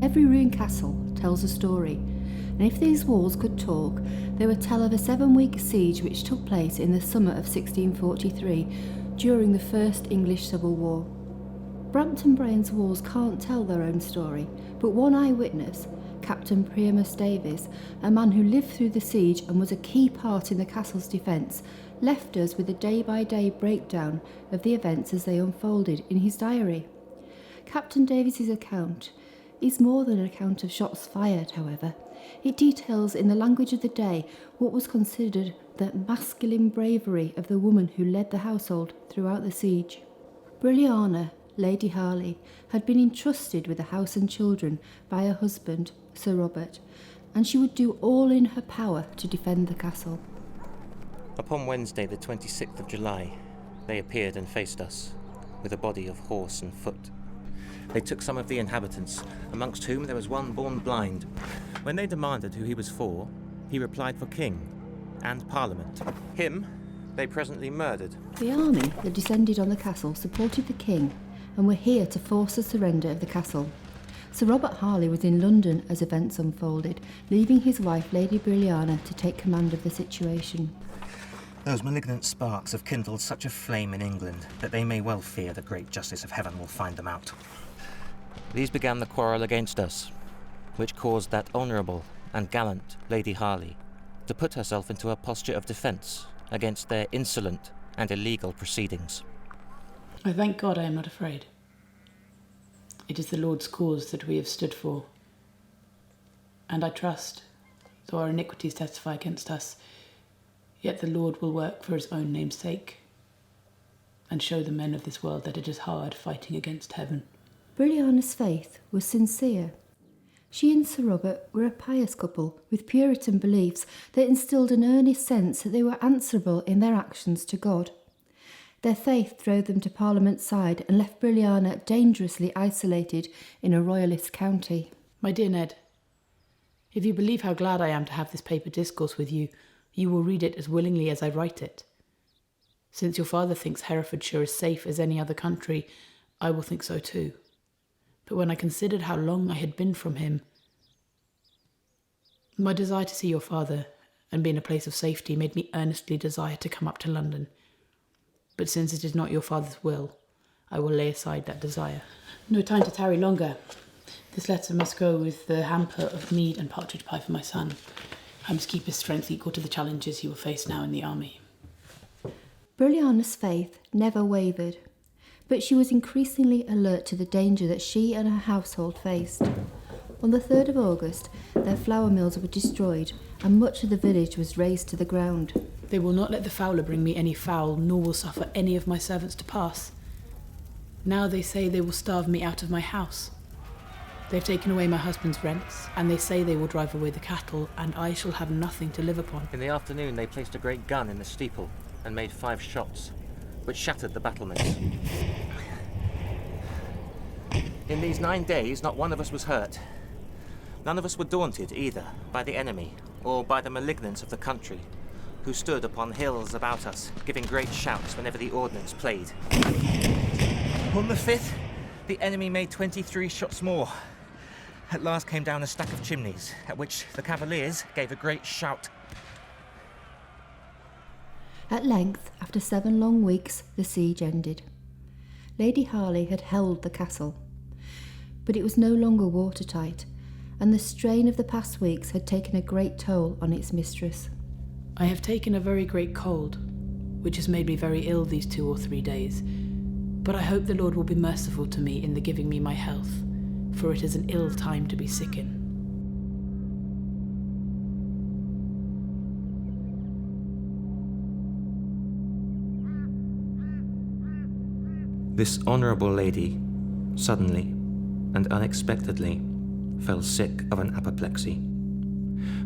Every ruined castle tells a story, and if these walls could talk, they would tell of a 7-week siege which took place in the summer of 1643 during the First English Civil War. Brampton Bryan's walls can't tell their own story, but one eyewitness, Captain Priamus Davis, a man who lived through the siege and was a key part in the castle's defence, left us with a day-by-day breakdown of the events as they unfolded in his diary. Captain Davis's account is more than an account of shots fired, however. It details in the language of the day what was considered the masculine bravery of the woman who led the household throughout the siege. Brilliana, Lady Harley, had been entrusted with the house and children by her husband, Sir Robert, and she would do all in her power to defend the castle. Upon Wednesday, the 26th of July, they appeared and faced us, with a body of horse and foot. They took some of the inhabitants, amongst whom there was one born blind. When they demanded who he was for, he replied for King and Parliament. Him they presently murdered. The army that descended on the castle supported the king and were here to force the surrender of the castle. Sir Robert Harley was in London as events unfolded, leaving his wife Lady Brilliana to take command of the situation. Those malignant sparks have kindled such a flame in England that they may well fear the great justice of heaven will find them out. These began the quarrel against us, which caused that honourable and gallant Lady Harley to put herself into a posture of defence against their insolent and illegal proceedings. I thank God I am not afraid. It is the Lord's cause that we have stood for. And I trust, though our iniquities testify against us, yet the Lord will work for his own name's sake, and show the men of this world that it is hard fighting against heaven. Brilliana's faith was sincere. She and Sir Robert were a pious couple with Puritan beliefs that instilled an earnest sense that they were answerable in their actions to God. Their faith drove them to Parliament's side and left Brilliana dangerously isolated in a royalist county. My dear Ned, if you believe how glad I am to have this paper discourse with you, you will read it as willingly as I write it. Since your father thinks Herefordshire as safe as any other country, I will think so too. But when I considered how long I had been from him, my desire to see your father and be in a place of safety made me earnestly desire to come up to London. But since it is not your father's will, I will lay aside that desire. No time to tarry longer. This letter must go with the hamper of mead and partridge pie for my son. I must keep his strength equal to the challenges he will face now in the army. Brilliana's faith never wavered, but she was increasingly alert to the danger that she and her household faced. On the 3rd of August, their flour mills were destroyed and much of the village was razed to the ground. They will not let the fowler bring me any fowl, nor will suffer any of my servants to pass. Now they say they will starve me out of my house. They've taken away my husband's rents, and they say they will drive away the cattle, and I shall have nothing to live upon. In the afternoon they placed a great gun in the steeple and made 5 shots, which shattered the battlements. In these 9 days, not one of us was hurt. None of us were daunted either by the enemy or by the malignants of the country, who stood upon hills about us, giving great shouts whenever the ordnance played. On the 5th, the enemy made 23 shots more. At last came down a stack of chimneys, at which the Cavaliers gave a great shout. At length, after 7 long weeks, the siege ended. Lady Harley had held the castle, but it was no longer watertight, and the strain of the past weeks had taken a great toll on its mistress. I have taken a very great cold, which has made me very ill these 2 or 3 days, but I hope the Lord will be merciful to me in the giving me my health, for it is an ill time to be sick in. This honourable lady, suddenly and unexpectedly, fell sick of an apoplexy.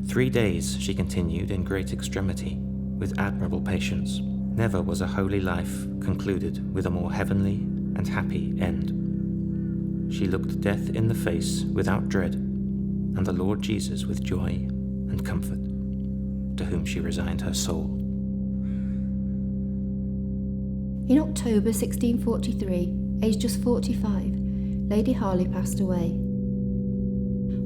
3 days she continued in great extremity, with admirable patience. Never was a holy life concluded with a more heavenly and happy end. She looked death in the face without dread, and the Lord Jesus with joy and comfort, to whom she resigned her soul. In October 1643, aged just 45, Lady Harley passed away.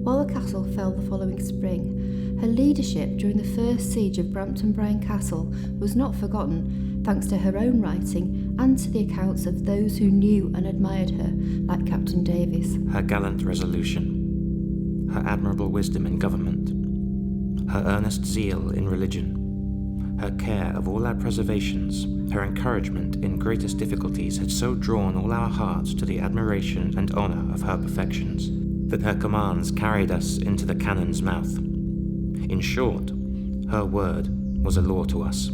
While the castle fell the following spring, her leadership during the first siege of Brampton Bryan Castle was not forgotten, thanks to her own writing and to the accounts of those who knew and admired her, like Captain Davis. Her gallant resolution, her admirable wisdom in government, her earnest zeal in religion, her care of all our preservations, her encouragement in greatest difficulties had so drawn all our hearts to the admiration and honour of her perfections, that her commands carried us into the cannon's mouth. In short, her word was a law to us.